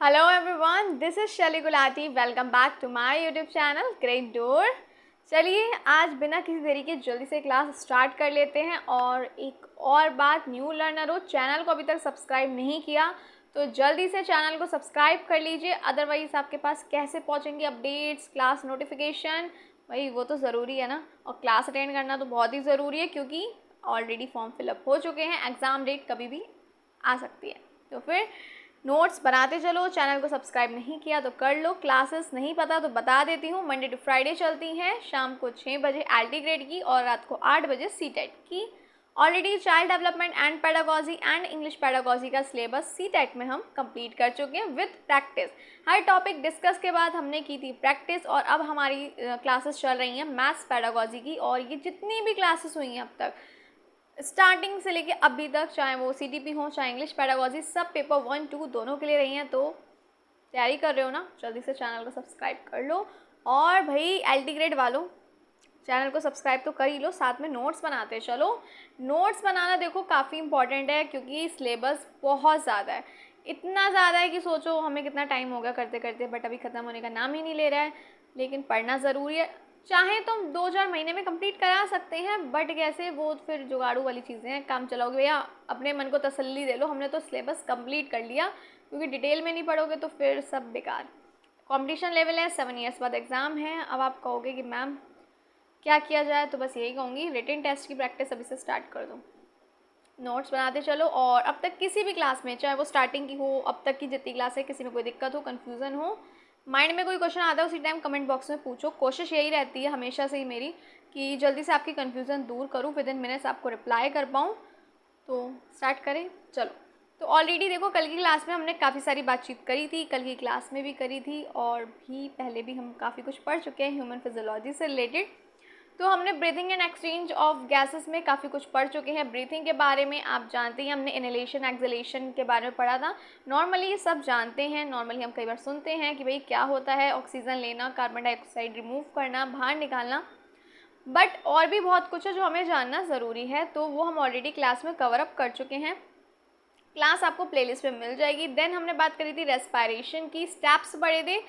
Hello everyone, this is Shaili Gulati. Welcome back to my YouTube channel great door. चलिए आज बिना किसी देरी के जल्दी से क्लास स्टार्ट कर लेते हैं। और एक और बात, न्यू लर्नर हो, चैनल को अभी तक सब्सक्राइब नहीं किया तो जल्दी से चैनल को सब्सक्राइब कर लीजिए। अदरवाइज़ आपके पास कैसे पहुंचेंगे अपडेट्स, क्लास नोटिफिकेशन? भाई वो तो ज़रूरी है ना। और क्लास अटेंड करना तो बहुत ही ज़रूरी है क्योंकि ऑलरेडी फॉर्म फिलअप हो चुके हैं। एग्ज़ाम डेट कभी भी आ सकती है, तो फिर नोट्स बनाते चलो। चैनल को सब्सक्राइब नहीं किया तो कर लो। क्लासेस नहीं पता तो बता देती हूँ, मंडे टू फ्राइडे चलती हैं। शाम को 6 बजे एलटी ग्रेड की और रात को 8 बजे सीटेट की। Already child development and pedagogy and English pedagogy का सिलेबस सीटेट में हम कंप्लीट कर चुके हैं with practice. Her topic discuss के बाद हमने की थी प्रैक्टिस और अब हमारी क्लासेस चल रही हैं मैथ्स पेडागोजी की। और ये जितनी भी क्लासेस हुई हैं अब तक स्टार्टिंग से लेके अभी तक, चाहे वो सीटीपी हो चाहे इंग्लिश पेडागोजी, सब पेपर 1 2 दोनों के लिए रही हैं। तो तैयारी कर रहे हो ना, जल्दी से चैनल को सब्सक्राइब कर लो। और भाई एलटी ग्रेड वालों, चैनल को सब्सक्राइब तो कर ही लो, साथ में नोट्स बनाते चलो। नोट्स बनाना देखो काफ़ी इंपॉर्टेंट है क्योंकि सिलेबस बहुत ज़्यादा है। इतना ज़्यादा है कि सोचो हमें कितना टाइम हो गया करते करते, बट अभी ख़त्म होने का नाम ही नहीं ले रहा है। लेकिन पढ़ना ज़रूरी है। चाहे तो हम 2-4 महीने में कंप्लीट करा सकते हैं, बट कैसे, वो फिर जुगाड़ू वाली चीज़ें हैं। काम चलाओगे भैया, अपने मन को तसल्ली दे लो, हमने तो सिलेबस कंप्लीट कर लिया। क्योंकि डिटेल में नहीं पढ़ोगे तो फिर सब बेकार। कंपटीशन लेवल है, 7 ईयर्स बाद एग्ज़ाम है। अब आप कहोगे कि मैम क्या किया जाए, तो बस यही कहूँगी, रिटन टेस्ट की प्रैक्टिस अभी से स्टार्ट कर दो। नोट्स बनाते चलो। और अब तक किसी भी क्लास में, चाहे वो स्टार्टिंग की हो, अब तक की जितनी क्लास है, किसी में कोई दिक्कत हो, कन्फ्यूज़न हो, माइंड में कोई क्वेश्चन आता है, उसी टाइम कमेंट बॉक्स में पूछो। कोशिश यही रहती है हमेशा से ही मेरी कि जल्दी से आपकी कन्फ्यूज़न दूर करूँ, विद इन मिनट्स आपको रिप्लाई कर पाऊँ। तो स्टार्ट करें चलो। तो ऑलरेडी देखो, कल की क्लास में हमने काफ़ी सारी बातचीत करी थी, कल की क्लास में भी करी थी, और भी पहले भी हम काफ़ी कुछ पढ़ चुके हैं ह्यूमन फिजियोलॉजी से रिलेटेड। तो हमने breathing and exchange of gases में काफ़ी कुछ पढ़ चुके हैं। ब्रीथिंग के बारे में आप जानते हैं, हमने इनहेलेशन एक्सहेलेशन के बारे में पढ़ा था। नॉर्मली ये सब जानते हैं, नॉर्मली हम कई बार सुनते हैं कि भाई क्या होता है, ऑक्सीजन लेना, कार्बन डाइऑक्साइड रिमूव करना, बाहर निकालना। बट और भी बहुत कुछ है जो हमें जानना ज़रूरी है, तो वो हम ऑलरेडी क्लास में कवर अप कर चुके हैं। क्लास आपको प्लेलिस्ट में मिल जाएगी। देन हमने बात करी थी रेस्पायरेशन की, स्टेप्स पढ़े थे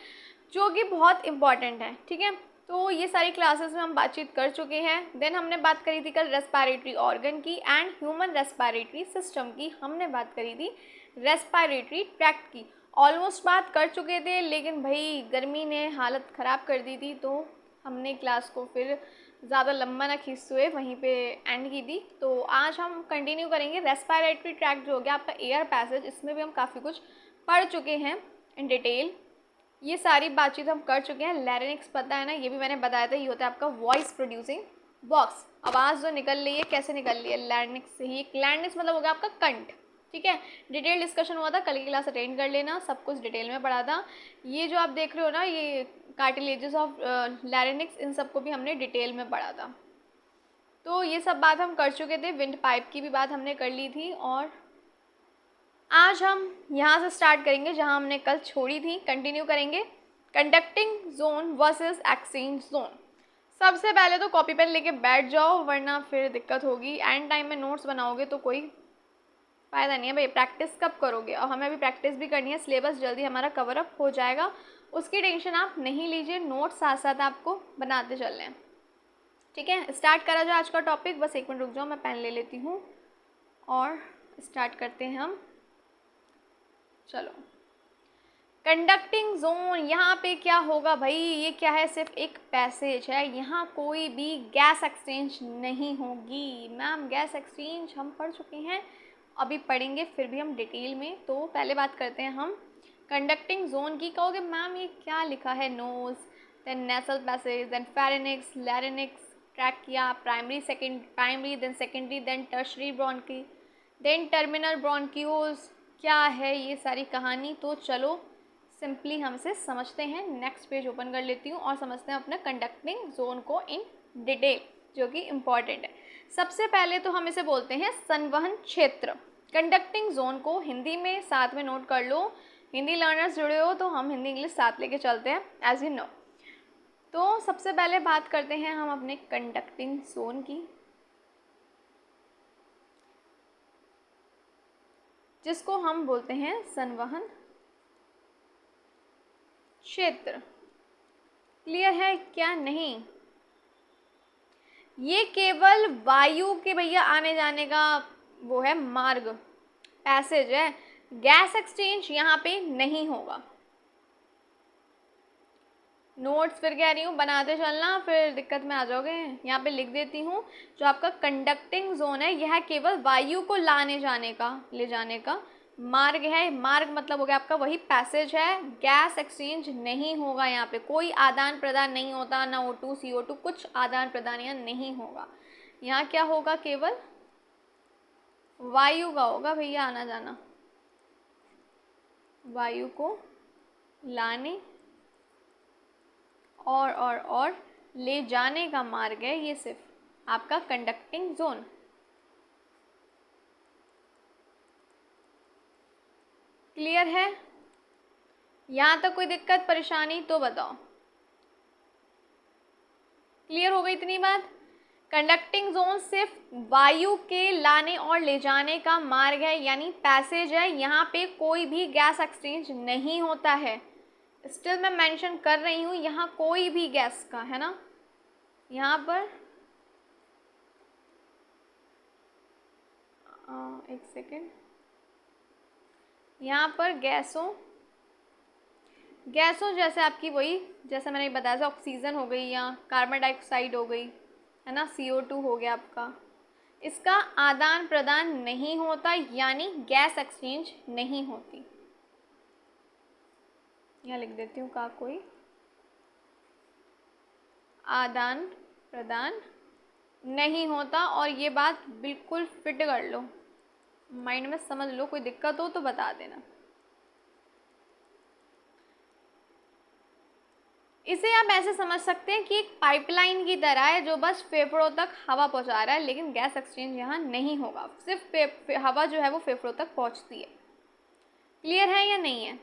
जो कि बहुत इंपॉर्टेंट है, ठीक है। तो ये सारी क्लासेस में हम बातचीत कर चुके हैं। देन हमने बात करी थी कल रेस्पायरेटरी ऑर्गन की एंड ह्यूमन रेस्पायरेटरी सिस्टम की। हमने बात करी थी रेस्पायरेटरी ट्रैक्ट की। ऑलमोस्ट बात कर चुके थे, लेकिन भाई गर्मी ने हालत ख़राब कर दी थी, तो हमने क्लास को फिर ज़्यादा लंबा ना खींचते हुए वहीं पे एंड की थी। तो आज हम कंटिन्यू करेंगे रेस्पायरेटरी ट्रैक्ट जो हो गया आपका एयर पैसेज। इसमें भी हम काफ़ी कुछ पढ़ चुके हैं इन डिटेल। ये सारी बातचीत हम कर चुके हैं। लैरिंक्स पता है ना, ये भी मैंने बताया था, ये होता है आपका वॉइस प्रोड्यूसिंग बॉक्स। आवाज़ जो निकल रही है, कैसे निकल रही है, लैरिंक्स से ही। लैरिंक्स मतलब हो गया आपका कंठ, ठीक है। डिटेल डिस्कशन हुआ था, कल की क्लास अटेंड कर लेना, सब कुछ डिटेल में पढ़ा था। ये जो आप देख रहे हो ना, ये कार्टिलेजेस ऑफ लैरिंक्स, इन सबको भी हमने डिटेल में पढ़ा था। तो ये सब बात हम कर चुके थे। विंड पाइप की भी बात हमने कर ली थी। और आज हम यहाँ से स्टार्ट करेंगे जहाँ हमने कल छोड़ी थी, कंटिन्यू करेंगे। Conducting zone versus exchange zone. सबसे पहले तो कॉपी पेन लेके बैठ जाओ, वरना फिर दिक्कत होगी। एंड टाइम में नोट्स बनाओगे तो कोई फ़ायदा नहीं है भाई। प्रैक्टिस कब करोगे, और हमें अभी प्रैक्टिस भी करनी है। सिलेबस जल्दी हमारा कवर अप हो जाएगा, उसकी टेंशन आप नहीं लीजिए। नोट्स साथ साथ आपको बनाते चलने हैं, ठीक है। स्टार्ट करा जाए आज का टॉपिक। बस 1 मिनट रुक जाओ, मैं पेन ले लेती हूँ और स्टार्ट करते हैं हम। चलो, कंडक्टिंग जोन, यहाँ पे क्या होगा भाई, ये क्या है, सिर्फ एक पैसेज है। यहाँ कोई भी गैस एक्सचेंज नहीं होगी। मैम गैस एक्सचेंज हम पढ़ चुके हैं, अभी पढ़ेंगे फिर भी हम डिटेल में। तो पहले बात करते हैं हम कंडक्टिंग जोन की। कहोगे मैम ये क्या लिखा है, nose, then nasal passage, then pharynx, larynx, trachea, primary then secondary then tertiary bronchi, then terminal bronchioles. क्या है ये सारी कहानी, तो चलो सिंपली हम इसे समझते हैं। नेक्स्ट पेज ओपन कर लेती हूँ और समझते हैं अपने कंडक्टिंग जोन को इन डिटेल, जो कि इम्पॉर्टेंट है। सबसे पहले तो हम इसे बोलते हैं संवहन क्षेत्र। कंडक्टिंग जोन को हिंदी में साथ में नोट कर लो। हिंदी लर्नर्स जुड़े हो तो हम हिंदी इंग्लिश साथ लेके चलते हैं, एज यू नो। तो सबसे पहले बात करते हैं हम अपने कंडक्टिंग जोन की, जिसको हम बोलते हैं संवहन क्षेत्र। क्लियर है क्या? नहीं, ये केवल वायु के भैया आने जाने का वो है, मार्ग, पैसेज है। गैस एक्सचेंज यहाँ पे नहीं होगा। नोट्स फिर कह रही हूँ बनाते चलना, फिर दिक्कत में आ जाओगे। यहाँ पे लिख देती हूँ, जो आपका कंडक्टिंग जोन है यह केवल वायु को लाने जाने का, ले जाने का मार्ग है। मार्ग मतलब हो गया आपका वही पैसेज है। गैस एक्सचेंज नहीं होगा, यहाँ पे कोई आदान प्रदान नहीं होता, ना O2 CO2 कुछ आदान प्रदान यहाँ नहीं होगा। यहाँ क्या होगा? केवल वायु का होगा भैया आना जाना, वायु को लाने और ले जाने का मार्ग है ये सिर्फ आपका कंडक्टिंग जोन। क्लियर है? यहाँ तक कोई दिक्कत परेशानी तो बताओ। क्लियर हो गई इतनी बात? कंडक्टिंग जोन सिर्फ वायु के लाने और ले जाने का मार्ग है, यानी पैसेज है। यहाँ पे कोई भी गैस एक्सचेंज नहीं होता है। स्टिल मैं मेंशन कर रही हूँ, यहाँ कोई भी गैस का है ना, यहाँ पर एक सेकेंड, यहाँ पर गैसों जैसे आपकी वही, जैसे मैंने बताया था, ऑक्सीजन हो गई या कार्बन डाइऑक्साइड हो गई, है ना, CO2 हो गया आपका, इसका आदान प्रदान नहीं होता, यानी गैस एक्सचेंज नहीं होती। यहाँ लिख देती हूँ का कोई आदान प्रदान नहीं होता। और ये बात बिल्कुल फिट कर लो, माइंड में समझ लो, कोई दिक्कत हो तो बता देना। इसे आप ऐसे समझ सकते हैं कि एक पाइपलाइन की तरह है जो बस फेफड़ों तक हवा पहुंचा रहा है, लेकिन गैस एक्सचेंज यहाँ नहीं होगा। सिर्फ हवा जो है वो फेफड़ों तक पहुंचती है। क्लियर है या नहीं है?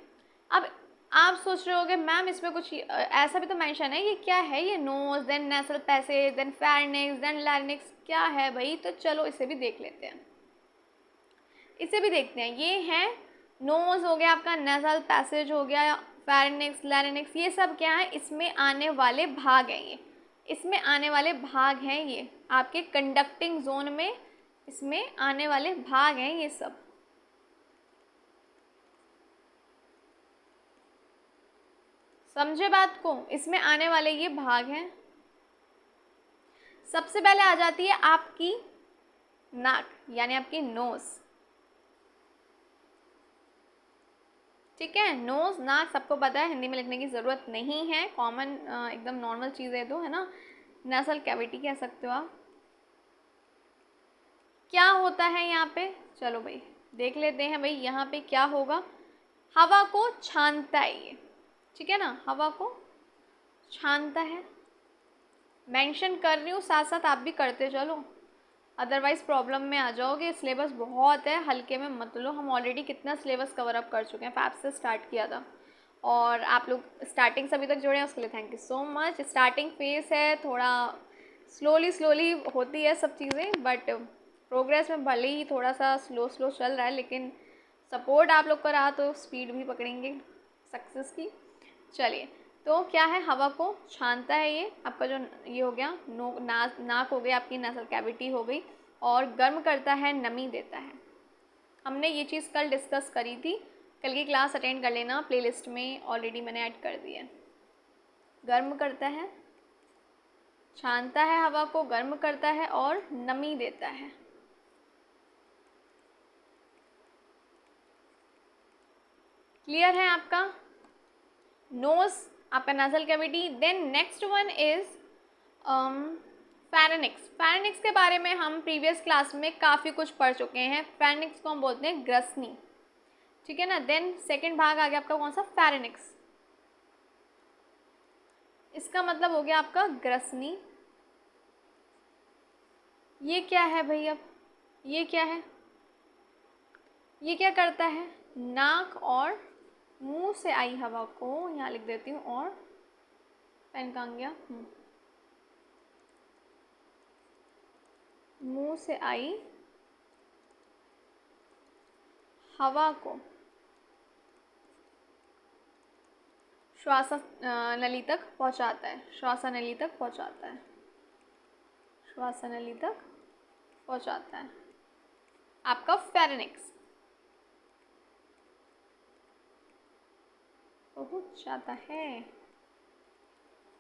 अब आप सोच रहे होगे मैम इसमें कुछ ऐसा भी तो मेंशन है, ये क्या है? ये nose, then nasal passage, then pharynx, then larynx, क्या है भाई? तो चलो इसे भी देख लेते हैं, इसे भी देखते हैं। ये है नोज हो गया आपका, नेसल पैसेज हो गया, फेरिंक्स, लैरिंक्स, ये सब क्या है? इसमें आने वाले भाग हैं। ये इसमें आने वाले भाग हैं, ये आपके कंडक्टिंग जोन में इसमें आने वाले भाग हैं ये सब। समझे बात को? इसमें आने वाले ये भाग हैं। सबसे पहले आ जाती है आपकी नाक, यानी आपकी नोज। ठीक है, नोज नाक सबको पता है, हिंदी में लिखने की ज़रूरत नहीं है, कॉमन एकदम नॉर्मल चीज़ है तो, है ना। नेसल कैविटी कह सकते हो आप। क्या होता है यहाँ पे? चलो भाई देख लेते हैं भाई, यहाँ पे क्या होगा। हवा को छानता है ये, ठीक है ना, हवा को छानता है। मेंशन कर रही हूँ, साथ साथ आप भी करते चलो, अदरवाइज़ प्रॉब्लम में आ जाओगे। सिलेबस बहुत है, हल्के में मत लो। हम ऑलरेडी कितना सिलेबस कवर अप कर चुके हैं, फैब से स्टार्ट किया था, और आप लोग स्टार्टिंग से अभी तक जुड़े हैं उसके लिए thank you so much. Starting phase है, थोड़ा स्लोली होती है सब चीज़ें, बट प्रोग्रेस में भले ही थोड़ा सा स्लो चल रहा है, लेकिन सपोर्ट आप लोग का रहा तो स्पीड भी पकड़ेंगे सक्सेस की। चलिए, तो क्या है? हवा को छानता है ये आपका, जो ये हो गया नाक हो गई, आपकी नेसल कैविटी हो गई, और गर्म करता है, नमी देता है। हमने ये चीज़ कल डिस्कस करी थी, कल की क्लास अटेंड कर लेना, प्लेलिस्ट में ऑलरेडी मैंने ऐड कर दी है। गर्म करता है, छानता है, हवा को गर्म करता है और नमी देता है। क्लियर है आपका? नोज आपका nasal cavity. Then next one is pharynx. Pharynx के बारे में हम प्रीवियस क्लास में काफ़ी कुछ पढ़ चुके हैं। फेरेनिक्स को हम बोलते हैं ग्रसनी, ठीक है ना। देन सेकंड भाग आ गया आपका कौन सा? फेरेनिक्स। इसका मतलब हो गया आपका ग्रसनी। ये क्या है भाई? अब ये क्या है? ये क्या करता है? नाक और मुंह से आई हवा को, यहाँ लिख देती हूँ, और पेन कहाँ गया? मुंह से आई हवा को श्वासनली तक पहुंचाता है, श्वासनली तक पहुंचाता है, श्वासनली तक पहुंचाता है आपका फेरेनिक्स, पहुंच जाता है।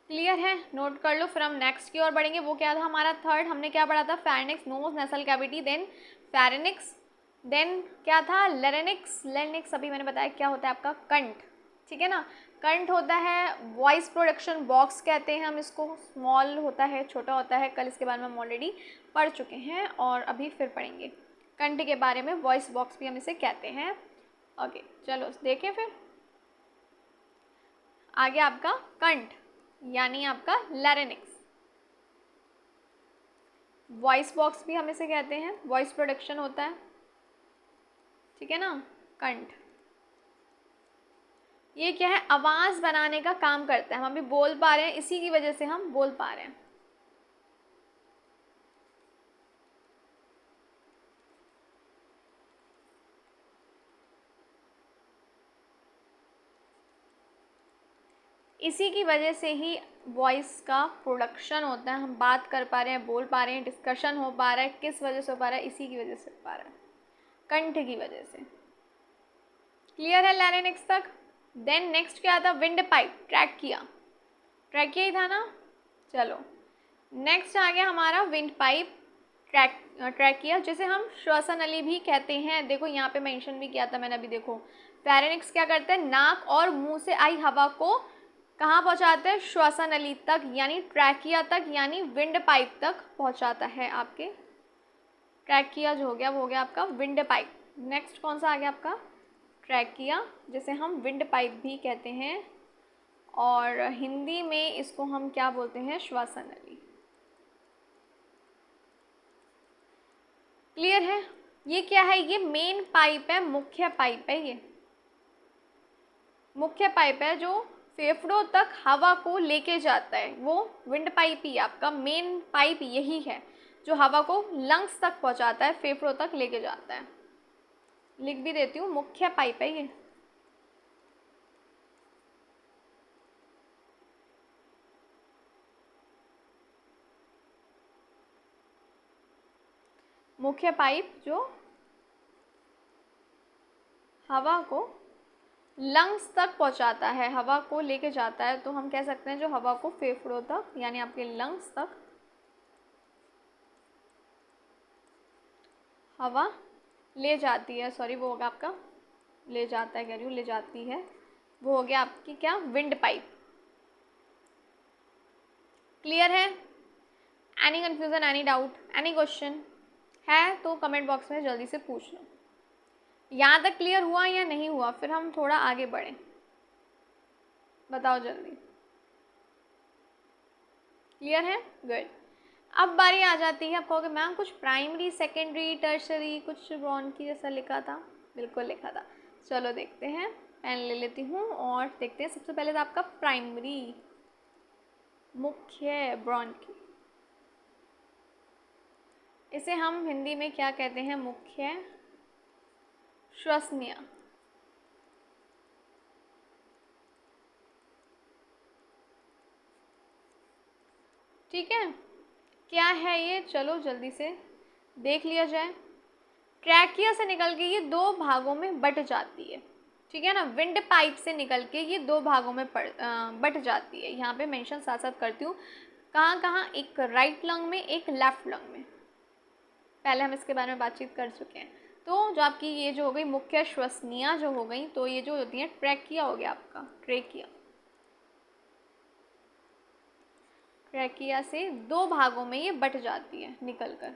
क्लियर है, नोट कर लो। फिर हम नेक्स्ट की ओर बढ़ेंगे। वो क्या था हमारा थर्ड, हमने क्या पढ़ा था, pharynx, nose, nasal cavity, then pharynx, then क्या था, लेरेनिक्स। लेरेनिक्स अभी मैंने बताया क्या होता है आपका कंठ, ठीक है ना। कंठ होता है वॉइस प्रोडक्शन बॉक्स कहते हैं हम इसको, स्मॉल होता है, छोटा होता है। कल इसके बारे में हम ऑलरेडी पढ़ चुके हैं और अभी फिर पढ़ेंगे कंठ के बारे में, वॉइस बॉक्स भी हम इसे कहते हैं। ओके चलो देखें फिर आगे आपका कंठ यानी आपका लैरिंक्स, वॉइस बॉक्स भी हम इसे कहते हैं, वॉइस प्रोडक्शन होता है, ठीक है ना। कंठ ये क्या है, आवाज़ बनाने का काम करता है। हम अभी बोल पा रहे हैं, इसी की वजह से हम बोल पा रहे हैं। इसी की वजह से ही वॉइस का प्रोडक्शन होता है, हम बात कर पा रहे हैं, बोल पा रहे हैं, डिस्कशन हो पा रहा है। किस वजह से हो पा रहा है, इसी की वजह से हो पा रहा है, कंठ की वजह से। क्लियर है लैरिंक्स तक। देन नेक्स्ट क्या था, विंड पाइप, ट्रैकिया, ट्रैकिया ही था ना। चलो नेक्स्ट आ गया हमारा विंड पाइप, ट्रैकिया, जिसे हम श्वासनली भी कहते हैं। देखो यहाँ पे मेंशन भी किया था मैंने अभी, देखो फेरेनिक्स क्या करते हैं, नाक और मुंह से आई हवा को कहाँ पहुँचाते हैं, श्वासनली तक यानी ट्रैकिया तक, यानी विंड पाइप तक पहुँचाता है आपके। ट्रैकिया जो हो गया वो हो गया आपका विंड पाइप। नेक्स्ट कौन सा आ गया आपका, ट्रैकिया, जिसे हम विंड पाइप भी कहते हैं और हिंदी में इसको हम क्या बोलते हैं, श्वासनली। क्लियर है। ये क्या है, ये मेन पाइप है, मुख्य पाइप है, ये मुख्य पाइप है जो फेफड़ों तक हवा को लेके जाता है। वो विंड पाइप ही आपका मेन पाइप यही है जो हवा को लंग्स तक पहुंचाता है, फेफड़ों तक लेके जाता है। लिख भी देती हूँ, मुख्य पाइप है ये। मुख्य पाइप जो हवा को लंग्स तक पहुंचाता है, हवा को लेके जाता है, तो हम कह सकते हैं जो हवा को फेफड़ों तक यानी आपके लंग्स तक हवा ले जाती है। सॉरी, वो होगा आपका ले जाता है, कह रही हूँ ले जाती है, वो हो गया आपकी क्या, विंड पाइप। क्लियर है। Any confusion, any doubt, any question है तो कमेंट बॉक्स में जल्दी से पूछ लो। यहाँ तक क्लियर हुआ या नहीं हुआ, फिर हम थोड़ा आगे बढ़ें, बताओ जल्दी। क्लियर है, गुड। अब बारी आ जाती है, आप कहोगे मैम कुछ प्राइमरी, सेकेंडरी, टर्शरी, कुछ ब्रॉन्की जैसा लिखा था। बिल्कुल लिखा था। चलो देखते हैं, पेन ले लेती हूँ और देखते हैं। सबसे पहले था आपका प्राइमरी, मुख्य ब्रॉन्की। इसे हम हिंदी में क्या कहते हैं, मुख्य श्वसनिया। ठीक है, क्या है ये, चलो जल्दी से देख लिया जाए। ट्रैकिया से निकल के ये दो भागों में बट जाती है, ठीक है ना। विंड पाइप से निकल के ये दो भागों में बट जाती है। यहाँ पे मेंशन साथ साथ करती हूँ, कहाँ कहाँ, एक राइट लंग में, एक लेफ्ट लंग में। पहले हम इसके बारे में बातचीत कर चुके हैं। तो जो आपकी ये जो हो गई मुख्य श्वसनियाँ जो हो गई, तो ये जो होती हैं ट्रैकिया हो गया आपका, ट्रेकिया। ट्रैकिया से दो भागों में ये बट जाती है निकलकर।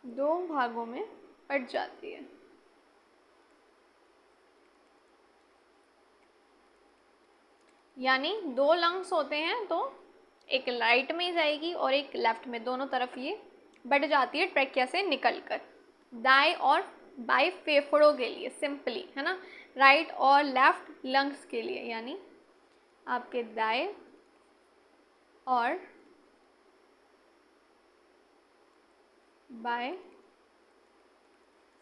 दो भागों में बट जाती है। यानी दो लंग्स होते हैं तो एक राइट में जाएगी और एक लेफ्ट में, दोनों तरफ ये बट जाती है ट्रैकिया से निकलकर, दाएं और बाएं फेफड़ों के लिए, सिंपली है ना, राइट और लेफ्ट लंग्स के लिए, यानी आपके दाएं और बाय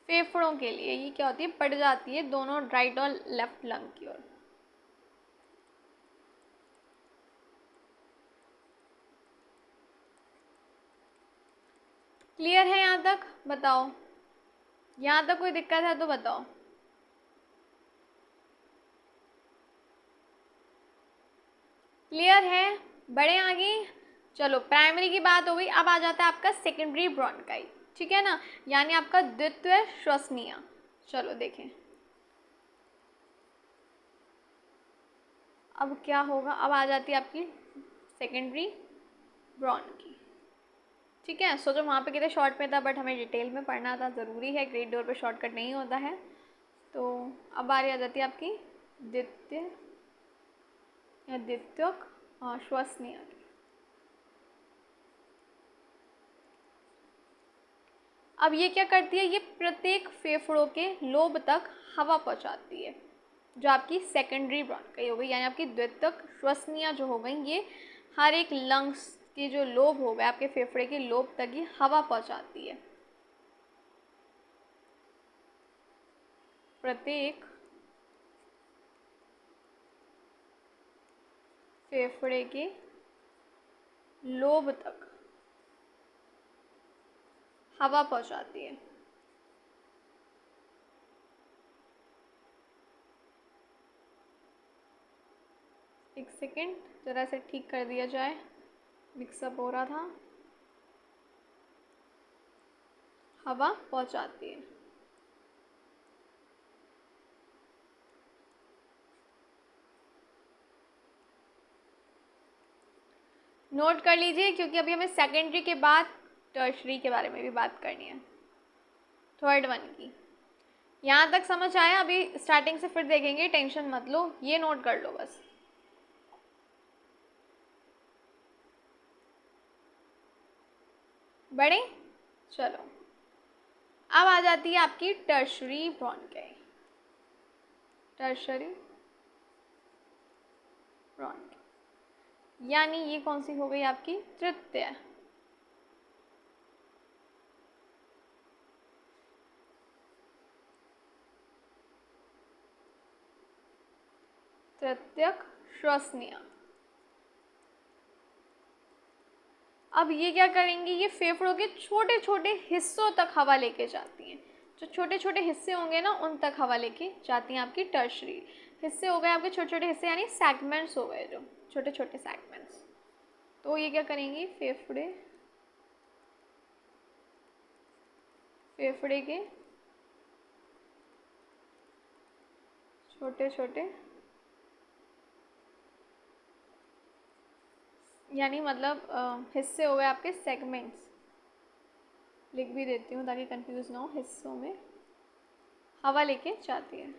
फेफड़ों के लिए ये क्या होती है, पड़ जाती है दोनों राइट और लेफ्ट लंग की ओर। क्लियर है यहाँ तक? बताओ, यहाँ तक कोई दिक्कत है तो बताओ। क्लियर है? बढ़े आगे। चलो, प्राइमरी की बात हो गई, अब आ जाता है आपका सेकेंडरी ब्रोंकाई, ठीक है ना, यानी आपका द्वितीय श्वसनीय। चलो देखें अब क्या होगा। अब आ जाती है आपकी सेकेंडरी ब्रोंकी, ठीक है। सोचो वहाँ पे कितने शॉर्ट में था, बट हमें डिटेल में पढ़ना था, ज़रूरी है, ग्रेड डोर पे शॉर्टकट नहीं होता है। तो अब बारी आ जाती है आपकी द्वितीय या द्वितीयक श्वसनीय की। अब ये क्या करती है, ये प्रत्येक फेफड़ों के लोब तक हवा पहुंचाती है, जो आपकी सेकेंडरी ब्रोंकाई हो गई, यानी आपकी द्वितीयक श्वसनीय जो हो गई, ये हर एक लंग्स के जो लोब हो गए, आपके फेफड़े के लोब तक ही हवा पहुंचाती है। प्रत्येक फेफड़े के लोब तक हवा पहुंचाती है। एक सेकेंड, ज़रा से ठीक कर दिया जाए, मिक्सअप हो रहा था। हवा पहुंचाती है। नोट कर लीजिए, क्योंकि अभी हमें सेकेंडरी के बाद टर्शरी के बारे में भी बात करनी है, थर्ड वन की। यहाँ तक समझ आया? अभी स्टार्टिंग से फिर देखेंगे, टेंशन मत लो, ये नोट कर लो बस। बढ़े? चलो, अब आ जाती है आपकी टर्शरी ब्रोंकाई। टर्शरी ब्रोंकाई यानी ये कौन सी हो गई आपकी? तृतीय। तृतीयक श्वसनीय। अब ये क्या करेंगी, ये फेफड़ों के छोटे छोटे हिस्सों तक हवा लेके जाती हैं। जो छोटे छोटे हिस्से होंगे ना, उन तक हवा लेके जाती हैं आपकी टर्शरी। हिस्से हो गए आपके छोटे छोटे हिस्से, यानी सेगमेंट्स हो गए, जो छोटे छोटे सेगमेंट्स। तो ये क्या करेंगी, फेफड़े के छोटे छोटे, यानी मतलब हिस्से हो गए आपके सेगमेंट्स, लिख भी देती हूँ ताकि कंफ्यूज ना हो, हिस्सों में हवा लेके जाती है।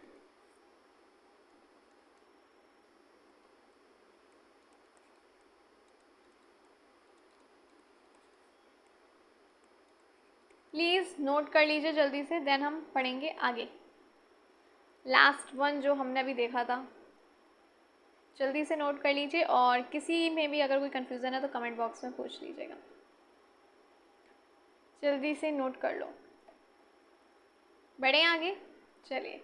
प्लीज़ नोट कर लीजिए जल्दी से, देन हम पढ़ेंगे आगे। लास्ट वन जो हमने अभी देखा था, जल्दी से नोट कर लीजिए, और किसी में भी अगर कोई कन्फ्यूज़न है तो कमेंट बॉक्स में पूछ लीजिएगा। जल्दी से नोट कर लो। बढ़े आगे। चलिए,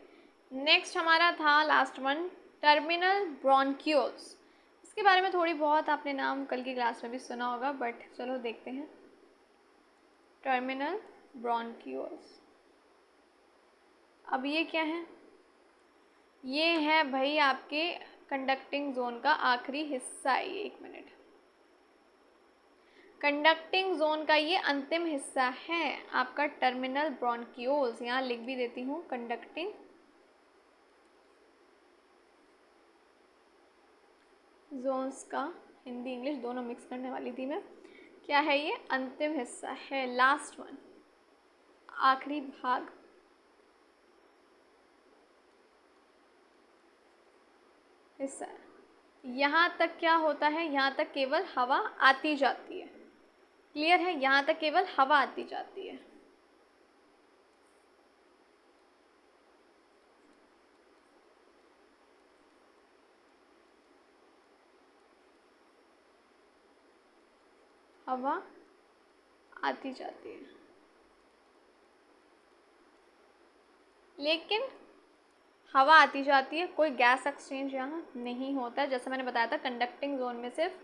नेक्स्ट हमारा था लास्ट वन, टर्मिनल ब्रोंक्यूल्स। इसके बारे में थोड़ी बहुत आपने नाम कल की क्लास में भी सुना होगा, बट चलो देखते हैं। टर्मिनल ब्रोंक्यूल्स, अब ये क्या है? ये है भाई आपके कंडक्टिंग जोन का आखिरी हिस्सा है ये। एक मिनट, कंडक्टिंग जोन का ये अंतिम हिस्सा है आपका टर्मिनल ब्रोंक्यूल्स। यहाँ लिख भी देती हूँ, कंडक्टिंग जोन्स का हिंदी इंग्लिश दोनों मिक्स करने वाली थी मैं। क्या है ये? अंतिम हिस्सा है, लास्ट वन, आखिरी भाग, हिस्सा। यहाँ तक क्या होता है, यहाँ तक केवल हवा आती जाती है। क्लियर है? यहाँ तक केवल हवा आती जाती है। हवा आती जाती है। लेकिन हवा आती जाती है, कोई गैस एक्सचेंज यहाँ नहीं होता है। जैसे मैंने बताया था, कंडक्टिंग जोन में सिर्फ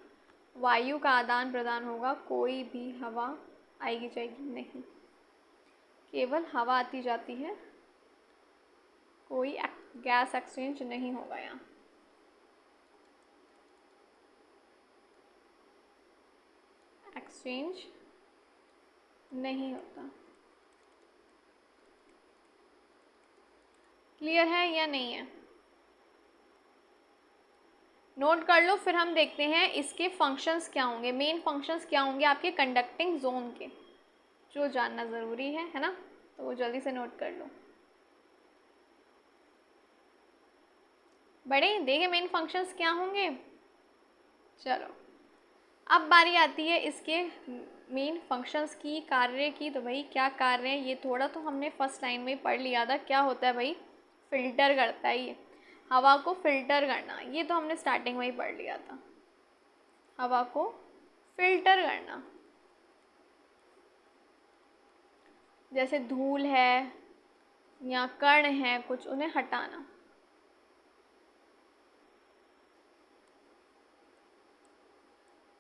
वायु का आदान प्रदान होगा, कोई भी हवा आएगी जाएगी नहीं, केवल हवा आती जाती है, कोई गैस एक्सचेंज नहीं होगा यहाँ। एक्सचेंज नहीं होता। क्लियर है या नहीं है? नोट कर लो, फिर हम देखते हैं इसके फंक्शंस क्या होंगे, मेन फंक्शंस क्या होंगे आपके कंडक्टिंग जोन के, जो जानना ज़रूरी है ना, तो वो जल्दी से नोट कर लो। बड़े देखे मेन फंक्शंस क्या होंगे। चलो अब बारी आती है इसके मेन फंक्शंस की, कार्य की। तो भाई क्या कार्य है, ये थोड़ा तो हमने फर्स्ट लाइन में पढ़ लिया था। क्या होता है भाई, फिल्टर करता है ये, हवा को फिल्टर करना, ये तो हमने स्टार्टिंग में ही पढ़ लिया था, हवा को फिल्टर करना। जैसे धूल है या कण है कुछ, उन्हें हटाना।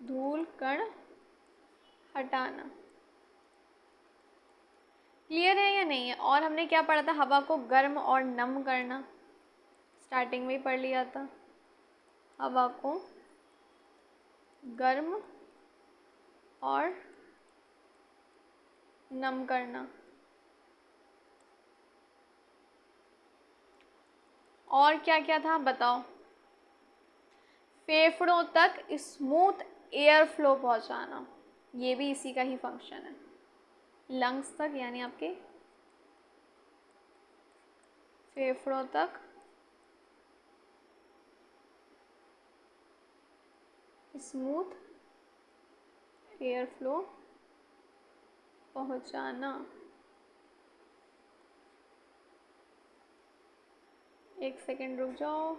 धूल कण हटाना। क्लियर है या नहीं है? और हमने क्या पढ़ा था, हवा को गर्म और नम करना, स्टार्टिंग में ही पढ़ लिया था। हवा को गर्म और नम करना। और क्या क्या था बताओ? फेफड़ों तक स्मूथ एयर फ्लो पहुंचाना, ये भी इसी का ही फंक्शन है। लंग्स तक यानी आपके फेफड़ों तक स्मूथ एयर फ्लो पहुंचाना। एक सेकेंड रुक जाओ,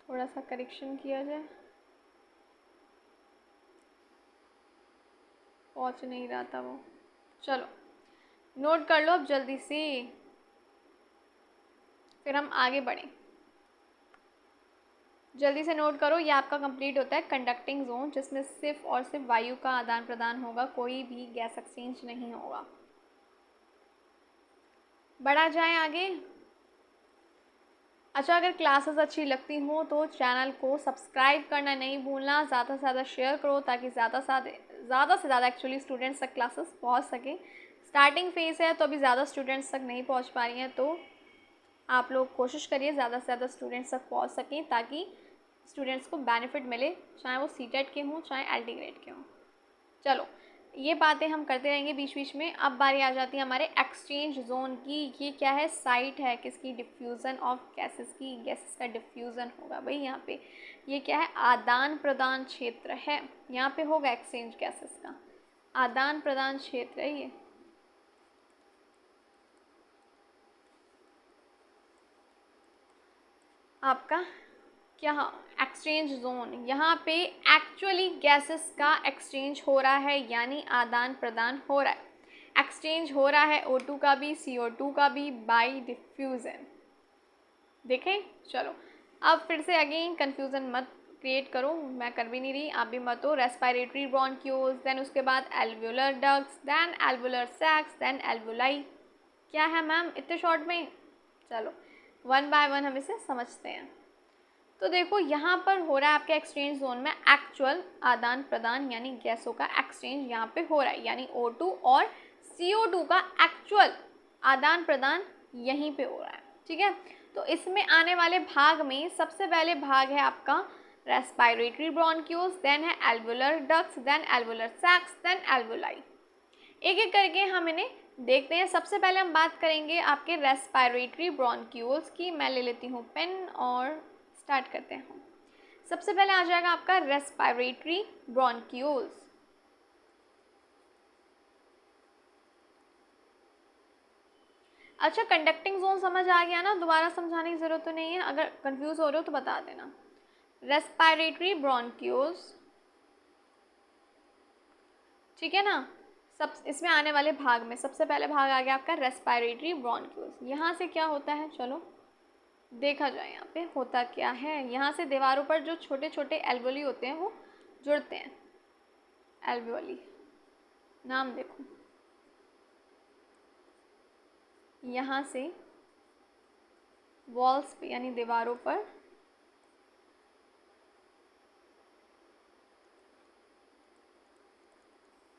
थोड़ा सा करेक्शन किया जाए, पहुंच नहीं रहा था वो। चलो नोट कर लो अब जल्दी से, फिर हम आगे बढ़ें। जल्दी से नोट करो, ये आपका कंप्लीट होता है कंडक्टिंग जोन, जिसमें सिर्फ और सिर्फ वायु का आदान प्रदान होगा, कोई भी गैस एक्सचेंज नहीं होगा। बढ़ा जाए आगे। अच्छा, अगर क्लासेस अच्छी लगती हों तो चैनल को सब्सक्राइब करना नहीं भूलना, ज़्यादा से ज़्यादा शेयर करो ताकि ज़्यादा से ज़्यादा एक्चुअली स्टूडेंट्स तक क्लासेस पहुंच सकें। स्टार्टिंग फेज़ है तो अभी ज़्यादा स्टूडेंट्स तक नहीं पहुंच पा रही हैं, तो आप लोग कोशिश करिए ज़्यादा से ज़्यादा स्टूडेंट्स तक पहुंच सकें ताकि स्टूडेंट्स को बेनिफिट मिले, चाहे वो सीटेट के हों चाहे एलटी ग्रेड के हों। चलो ये बातें हम करते रहेंगे बीच बीच में। अब बारी आ जाती है हमारे एक्सचेंज जोन की। ये क्या है, साइट है किसकी, डिफ्यूज़न ऑफ गैसेस की, गैसेस का डिफ्यूज़न होगा भाई यहाँ पे। ये क्या है, आदान प्रदान क्षेत्र है, यहाँ पे होगा एक्सचेंज गैसेस का आदान प्रदान क्षेत्र है ये। आपका क्या एक्सचेंज जोन, यहाँ पे एक्चुअली गैसेस का एक्सचेंज हो रहा है, यानी आदान प्रदान हो रहा है, एक्सचेंज हो रहा है O2 का भी CO2 का भी बाय डिफ्यूज़न। देखें, चलो अब फिर से अगेन कन्फ्यूज़न मत क्रिएट करो, मैं कर भी नहीं रही, आप भी मत हो। रेस्पिरेटरी ब्रोंक्यूल्स, देन उसके बाद alveolar ducts, then alveolar sacs, then alveoli. क्या है मैम इतने शॉर्ट में? चलो वन बाय वन हम इसे समझते हैं। तो देखो यहाँ पर हो रहा है आपके एक्सचेंज जोन में एक्चुअल आदान प्रदान, यानी गैसों का एक्सचेंज यहाँ पे हो रहा है, यानी O2 और CO2 का एक्चुअल आदान प्रदान यहीं पे हो रहा है। ठीक है, तो इसमें आने वाले भाग में सबसे पहले भाग है आपका रेस्पिरेटरी ब्रोंक्यूल्स, देन है alveolar ducts, then alveolar sacs, then alveoli. एक एक करके हम इन्हें देखते हैं। सबसे पहले हम बात करेंगे आपके रेस्पिरेटरी ब्रोंक्यूल्स की। मैं ले लेती हूँ पेन और स्टार्ट करते हैं। सबसे पहले आ जाएगा आपका रेस्पिरेटरी ब्रोंक्यूल्स। अच्छा, कंडक्टिंग जोन समझ आ गया ना, दोबारा समझाने की ज़रूरत तो नहीं है, अगर कंफ्यूज हो रहे हो तो बता देना। रेस्पिरेटरी ब्रोंक्यूल्स, ठीक है ना, सब इसमें आने वाले भाग में सबसे पहले भाग आ गया आपका रेस्पिरेटरी ब्रोंक्यूल्स। यहाँ से क्या होता है, चलो देखा जाए यहाँ पे होता क्या है। यहाँ से दीवारों पर जो छोटे छोटे एल्वोली होते हैं वो जुड़ते हैं। एल्वोली नाम देखो, यहाँ से वॉल्स पे यानी दीवारों पर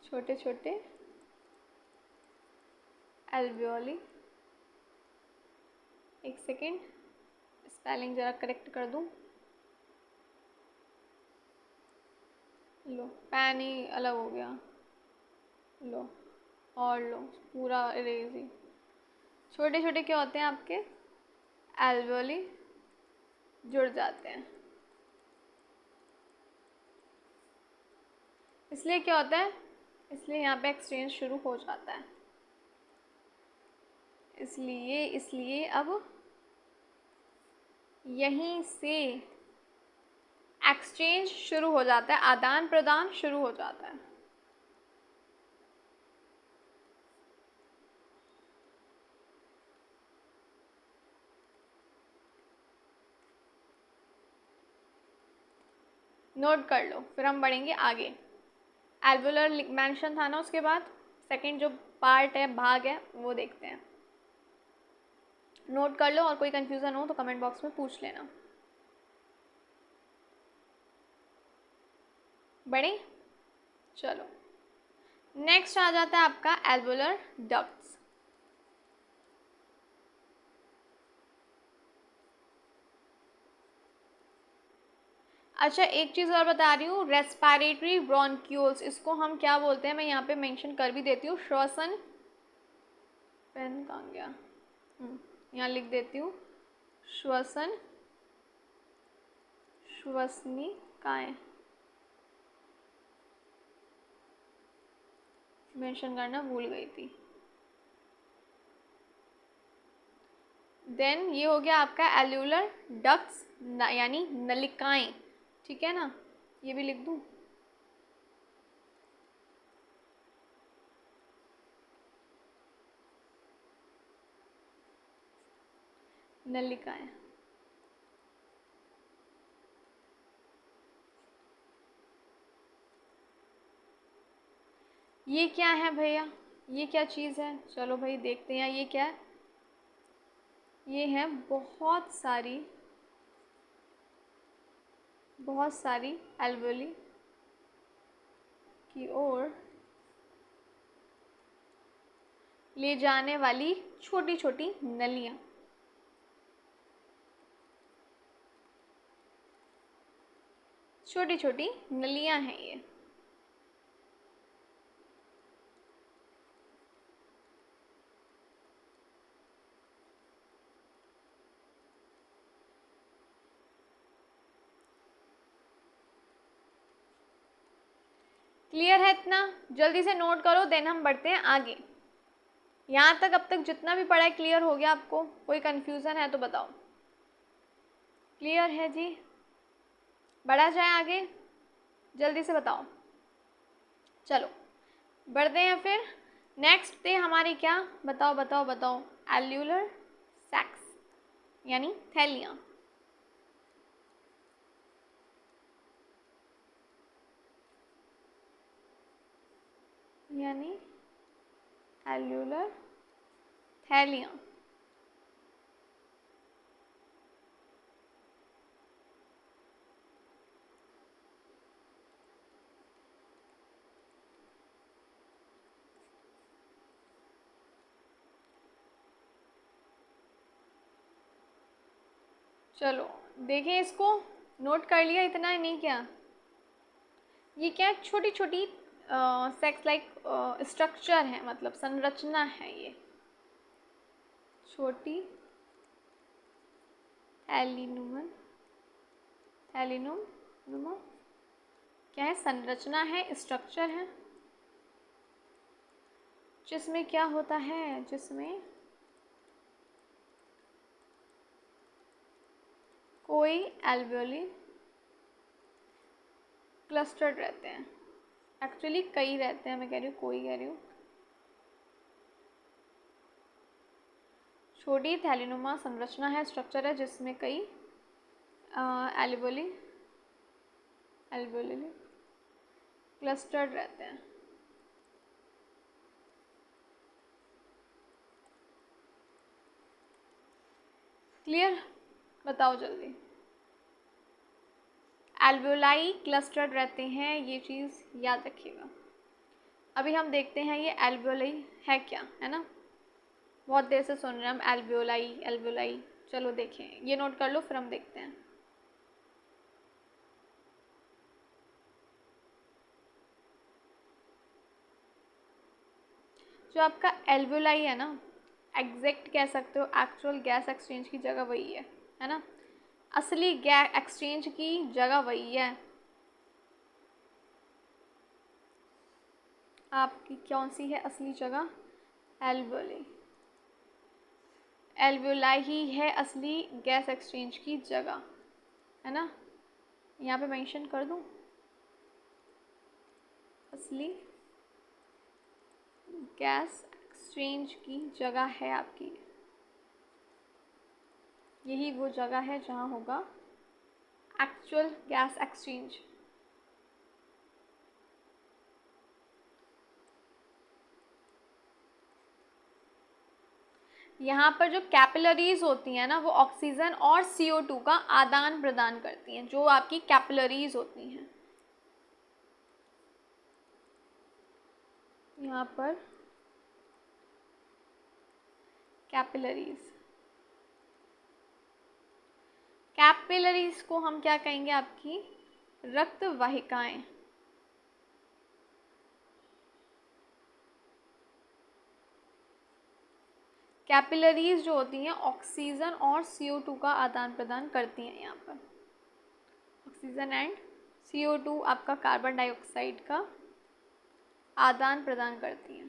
छोटे छोटे एल्वियोली। एक सेकेंड, स्पेलिंग ज़रा करेक्ट कर दूँ। लो पेन ही अलग हो गया, लो और लो पूरा इरेज ही। छोटे छोटे क्या होते हैं आपके एल्वियोली जुड़ जाते हैं। इसलिए क्या होता है, इसलिए यहाँ पे एक्सचेंज शुरू हो जाता है। इसलिए अब यहीं से एक्सचेंज शुरू हो जाता है, आदान प्रदान शुरू हो जाता है। नोट कर लो, फिर हम बढ़ेंगे आगे। एल्वुलर मेंशन था ना, उसके बाद सेकंड जो पार्ट है, भाग है, वो देखते हैं। नोट कर लो और कोई कंफ्यूजन हो तो कमेंट बॉक्स में पूछ लेना। बढ़े, चलो नेक्स्ट आ जाता है आपका एल्वुलर डक्ट्स। अच्छा एक चीज़ और बता रही हूँ, रेस्पिरेटरी ब्रोंक्यूल्स इसको हम क्या बोलते हैं, मैं यहाँ पे मेंशन कर भी देती हूँ। श्वसन, पेन कहाँ गया, यहाँ लिख देती हूँ, श्वसन श्वसनिकाएं मेंशन करना भूल गई थी। देन ये हो गया आपका एल्वुलर डक्ट्स यानी नलिकाएं, ठीक है ना, ये भी लिख दूँ। नलिकाएं, ये क्या है भैया, ये क्या चीज़ है, चलो भाई देखते हैं ये क्या है। ये है बहुत सारी एल्वुली की ओर ले जाने वाली छोटी छोटी नलियाँ। छोटी छोटी नलियाँ हैं ये। क्लियर है इतना, जल्दी से नोट करो, देन हम बढ़ते हैं आगे। यहाँ तक अब तक जितना भी पढ़ा है क्लियर हो गया आपको, कोई कंफ्यूजन है तो बताओ। क्लियर है जी, बढ़ा जाए आगे, जल्दी से बताओ। चलो बढ़ते हैं फिर। नेक्स्ट थे हमारी क्या, बताओ बताओ बताओ, एल्वुलर सैक्स यानी थैलियाँ। यानी एल्वुलर थैलियाँ। चलो देखिए, इसको नोट कर लिया, इतना ही नहीं क्या, ये क्या छोटी छोटी सेक्स लाइक स्ट्रक्चर है, मतलब संरचना है ये। छोटी थैलिनुमा क्या है, संरचना है, स्ट्रक्चर है, जिसमें क्या होता है, जिसमें कोई एल्वुली क्लस्टर्ड रहते हैं। एक्चुअली कई रहते हैं, मैं कह रही हूँ कोई कह रही हूँ, छोटी थैलीनुमा संरचना है, स्ट्रक्चर है जिसमें कई एल्वियोली क्लस्टर्ड रहते हैं। क्लियर? बताओ जल्दी। एल्वियोलाई क्लस्टर्ड रहते हैं, ये चीज़ याद रखिएगा। अभी हम देखते हैं ये एल्वियोलाई है क्या, है ना। बहुत देर से सुन रहे हैं हम एल्वियोलाई। चलो देखें, ये नोट कर लो, फिर हम देखते हैं। जो आपका एल्वियोलाई है ना, एग्जैक्ट कह सकते हो, एक्चुअल गैस एक्सचेंज की जगह वही है ना। असली गैस एक्सचेंज की जगह वही है। आपकी कौन सी है असली जगह? एल्वियोलाई ही है असली गैस एक्सचेंज की जगह, है ना। यहाँ पे मेंशन कर दूँ, असली गैस एक्सचेंज की जगह है आपकी, यही वो जगह है जहाँ होगा एक्चुअल गैस एक्सचेंज। यहाँ पर जो कैपिलरीज होती हैं ना, वो ऑक्सीजन और CO2 का आदान प्रदान करती हैं, जो आपकी कैपिलरीज होती हैं। यहाँ पर कैपिलरीज को हम क्या कहेंगे? आपकी रक्त वाहिकाएं। कैपिलरीज जो होती हैं ऑक्सीजन और CO2 का आदान प्रदान करती हैं। यहाँ पर ऑक्सीजन एंड CO2 आपका कार्बन डाइऑक्साइड का आदान प्रदान करती हैं।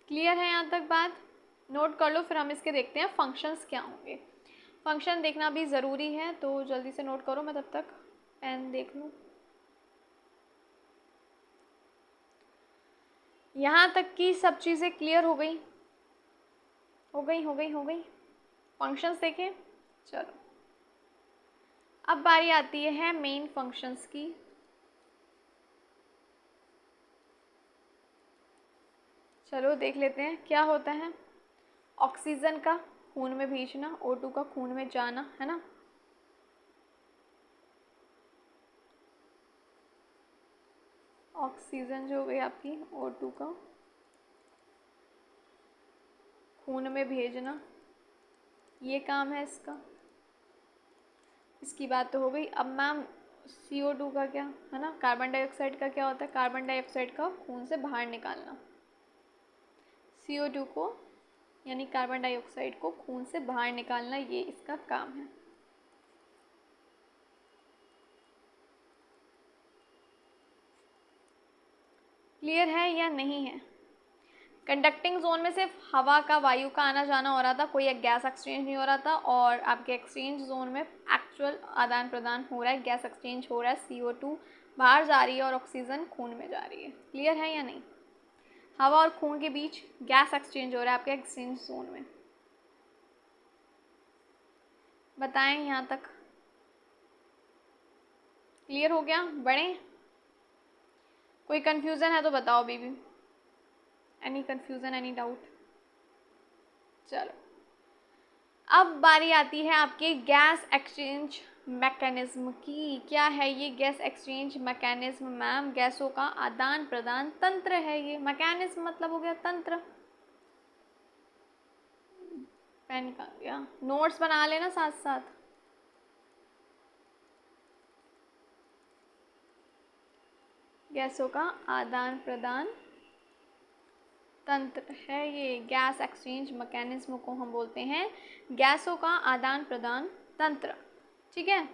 क्लियर है यहाँ तक बात? नोट कर लो, फिर हम इसके देखते हैं फंक्शंस क्या होंगे। फंक्शन देखना भी ज़रूरी है, तो जल्दी से नोट करो, मैं तब तक पेन देख लूँ। यहाँ तक की सब चीज़ें क्लियर हो गई? हो गई। फंक्शंस देखें। चलो, अब बारी आती है मेन फंक्शंस की। चलो देख लेते हैं क्या होता है। ऑक्सीजन का खून में भेजना, O2 का खून में जाना, है ना। ऑक्सीजन जो हो गई आपकी O2 का खून में भेजना, ये काम है इसका। इसकी बात तो हो गई। अब मैम CO2 का क्या है ना, कार्बन डाइऑक्साइड का क्या होता है? कार्बन डाइऑक्साइड का खून से बाहर निकालना। CO2 को यानी कार्बन डाइऑक्साइड को खून से बाहर निकालना, ये इसका काम है। क्लियर है या नहीं है? कंडक्टिंग जोन में सिर्फ हवा का, वायु का आना जाना हो रहा था, कोई एक गैस एक्सचेंज नहीं हो रहा था। और आपके एक्सचेंज जोन में एक्चुअल आदान प्रदान हो रहा है, गैस एक्सचेंज हो रहा है। CO2 बाहर जा रही है और ऑक्सीजन खून में जा रही है। क्लियर है या नहीं? हवा और खून के बीच गैस एक्सचेंज हो रहा है आपके एक्सचेंज जोन में। बताएं यहाँ तक क्लियर हो गया? बढ़े? कोई कंफ्यूजन है तो बताओ baby. Any confusion, any doubt? चलो, अब बारी आती है आपके गैस एक्सचेंज मैकेनिज्म की। क्या है ये गैस एक्सचेंज मैकेनिज्म? मैम गैसों का आदान प्रदान तंत्र है ये। मैकेनिज्म मतलब हो गया तंत्र। पेन निकाल गया, नोट्स बना लेना साथ साथ। गैसों का आदान प्रदान तंत्र है ये। गैस एक्सचेंज मैकेनिज्म को हम बोलते हैं गैसों का आदान प्रदान तंत्र। ठीक है,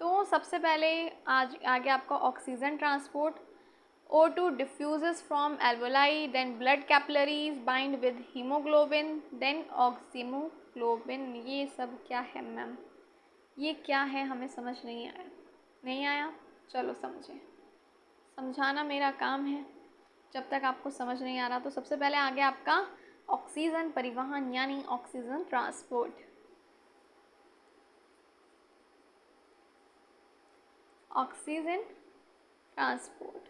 तो सबसे पहले आज आगे आपका oxygen transport. O2 diffuses from alveoli, then blood capillaries bind with hemoglobin, then oxymoglobin। ये सब क्या है मैम? ये क्या है? हमें समझ नहीं आया। नहीं आया? चलो समझें, समझाना मेरा काम है। जब तक आपको समझ नहीं आ रहा तो सबसे पहले आ गया आपका ऑक्सीजन परिवहन यानी ऑक्सीजन ट्रांसपोर्ट। Oxygen transport.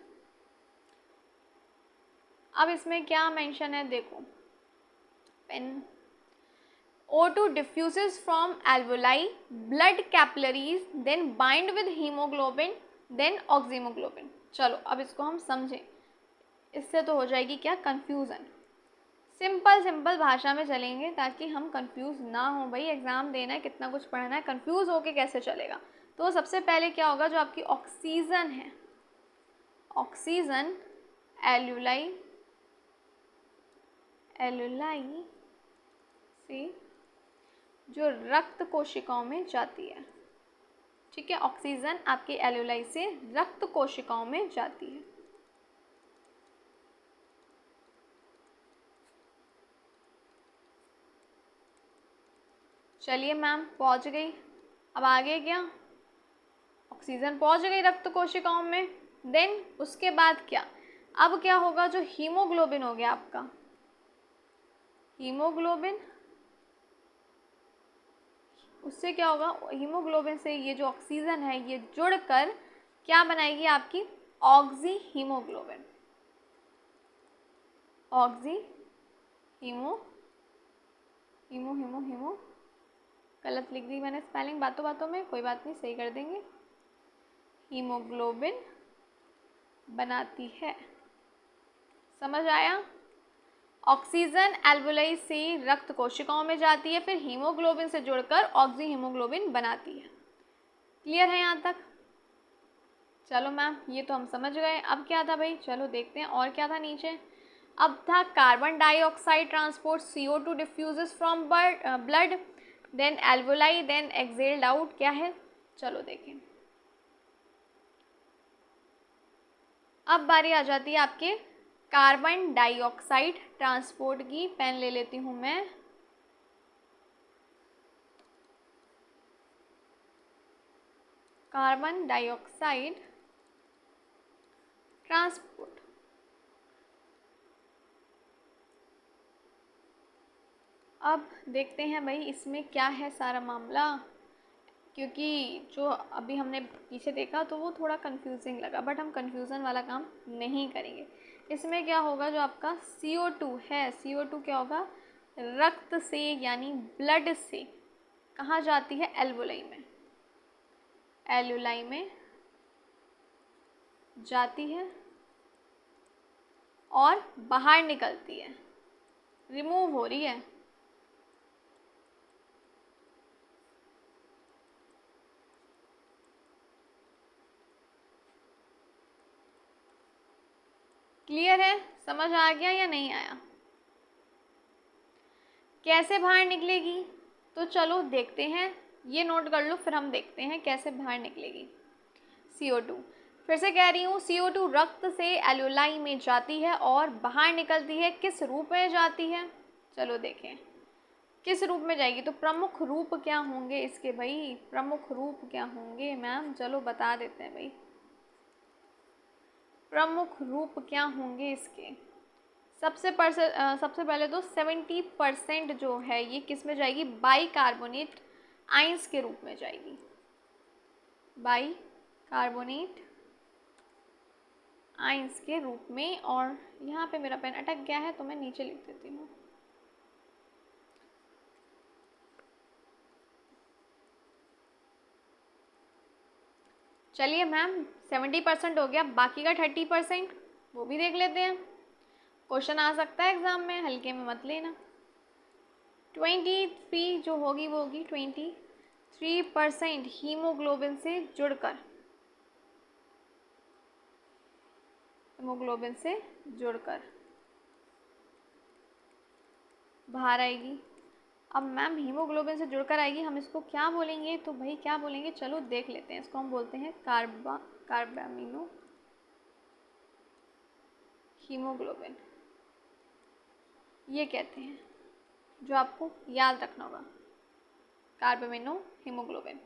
अब इसमें क्या मेंशन है देखो, pen. O2 diffuses from alveoli, blood capillaries, then bind with hemoglobin, then oxyhemoglobin। चलो अब इसको हम समझें, इससे तो हो जाएगी क्या कंफ्यूजन। सिंपल सिंपल भाषा में चलेंगे ताकि हम कंफ्यूज ना हो। भाई एग्जाम देना है, कितना कुछ पढ़ना है, कंफ्यूज होके कैसे चलेगा। तो सबसे पहले क्या होगा, जो आपकी ऑक्सीजन है, ऑक्सीजन एल्यूलाई, एल्यूलाई से जो रक्त कोशिकाओं में जाती है, ठीक है, ऑक्सीजन आपके एल्यूलाई से रक्त कोशिकाओं में जाती है। चलिए मैम पहुंच गई। अब आगे क्या, ऑक्सीजन पहुंच गई रक्त कोशिकाओं में, देन उसके बाद क्या, अब क्या होगा, जो हीमोग्लोबिन हो गया आपका, हीमोग्लोबिन, उससे क्या होगा, हीमोग्लोबिन से ये जो ऑक्सीजन है ये जुड़कर क्या बनाएगी आपकी oxy haemoglobin. Oxy haemo haemo haemo haemo गलत लिख दी मैंने स्पेलिंग बातों बातों में, कोई बात नहीं, सही कर देंगे। हीमोग्लोबिन बनाती है, समझ आया। ऑक्सीजन एल्वुलाई से रक्त कोशिकाओं में जाती है, फिर हीमोग्लोबिन से जुड़कर ऑक्सी हीमोग्लोबिन बनाती है। क्लियर है यहाँ तक। चलो मैम ये तो हम समझ गए। अब क्या था भाई, चलो देखते हैं और क्या था नीचे। अब था carbon dioxide transport, CO2 diffuses from blood, then alveoli, then exhaled out. क्या है, चलो देखें। अब बारी आ जाती है आपके कार्बन डाइऑक्साइड ट्रांसपोर्ट की। पेन ले लेती हूँ मैं। Carbon dioxide transport. अब देखते हैं भाई इसमें क्या है सारा मामला, क्योंकि जो अभी हमने पीछे देखा तो वो थोड़ा कंफ्यूजिंग लगा, बट हम कंफ्यूजन वाला काम नहीं करेंगे। इसमें क्या होगा, जो आपका CO2 है, CO2 क्या होगा, रक्त से यानी ब्लड से कहाँ जाती है, एल्वुलाई में, एल्वुलाई में जाती है और बाहर निकलती है, रिमूव हो रही है। क्लियर है, समझ आ गया या नहीं आया। कैसे बाहर निकलेगी, तो चलो देखते हैं, ये नोट कर लो, फिर हम देखते हैं कैसे बाहर निकलेगी। CO2 फिर से कह रही हूँ, CO2 रक्त से एल्वुलाई में जाती है और बाहर निकलती है, किस रूप में जाती है, चलो देखें किस रूप में जाएगी। तो प्रमुख रूप क्या होंगे इसके भाई, प्रमुख रूप क्या होंगे मैम, चलो बता देते हैं भाई। प्रमुख रूप क्या होंगे इसके, सबसे पहले तो 70% जो है ये किस में जाएगी, बाई कार्बोनेट आइंस के रूप में जाएगी, बाई कार्बोनेट आइंस के रूप में। और यहाँ पे मेरा पेन अटक गया है तो मैं नीचे लिख देती हूँ। चलिए मैम 70% हो गया, बाकी का 30% वो भी देख लेते हैं, क्वेश्चन आ सकता है एग्जाम में, हल्के में मत लेना। 23 जो होगी वो होगी 23% हीमोग्लोबिन से जुड़कर, हीमोग्लोबिन से जुड़कर बाहर आएगी। अब मैम हीमोग्लोबिन से जुड़कर आएगी, हम इसको क्या बोलेंगे, तो भाई क्या बोलेंगे, चलो देख लेते हैं। इसको हम बोलते हैं कार्बामिनो हीमोग्लोबिन, ये कहते हैं, जो आपको याद रखना होगा, कार्बामिनो हीमोग्लोबिन।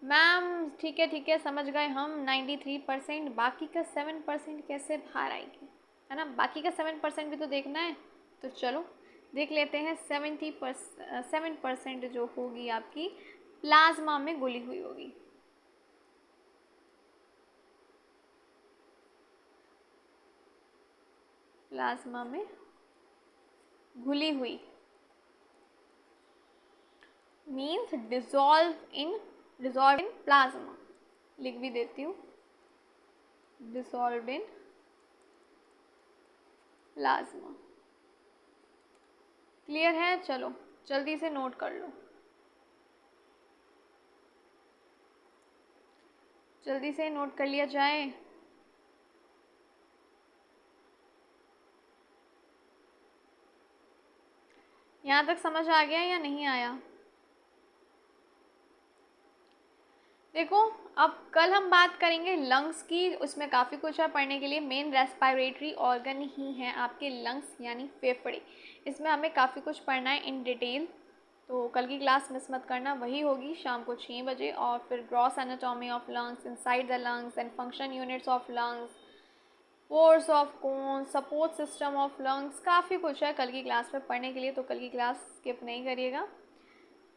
मैम ठीक है समझ गए हम, 93%, बाकी का 7% कैसे बाहर आएगी, है ना, बाकी का 7% भी तो देखना है। तो चलो देख लेते हैं। 7% जो होगी आपकी प्लाज्मा में घुली हुई होगी। प्लाज्मा में घुली हुई मीन्स डिजॉल्व इन प्लाज्मा। लिख भी देती हूँ, डिसॉल्व इन प्लाज्मा। क्लियर है? चलो जल्दी से नोट कर लो, जल्दी से नोट कर लिया जाए। यहाँ तक समझ आ गया या नहीं आया? देखो अब कल हम बात करेंगे लंग्स की, उसमें काफ़ी कुछ है पढ़ने के लिए। मेन रेस्पिरेटरी ऑर्गन ही है आपके लंग्स यानी फेफड़े। इसमें हमें काफ़ी कुछ पढ़ना है इन डिटेल, तो कल की क्लास मिस मत करना। वही होगी शाम को 6 बजे। और फिर gross anatomy of lungs, inside the lungs and function units of lungs, force of cone, support system of lungs, काफ़ी कुछ है कल की क्लास में पढ़ने के लिए। तो कल की क्लास स्किप नहीं करिएगा,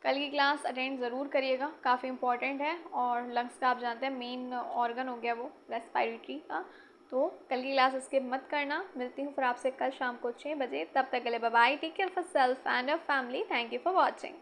कल की क्लास अटेंड ज़रूर करिएगा, काफ़ी इंपॉर्टेंट है। और लंग्स का आप जानते हैं मेन ऑर्गन हो गया वो रेस्पिरेटरी का। तो कल की क्लास स्किप मत करना। मिलती हूँ फिर आपसे कल शाम को 6 बजे। तब तक के लिए bye bye, take care of yourself and your family. Thank you for watching.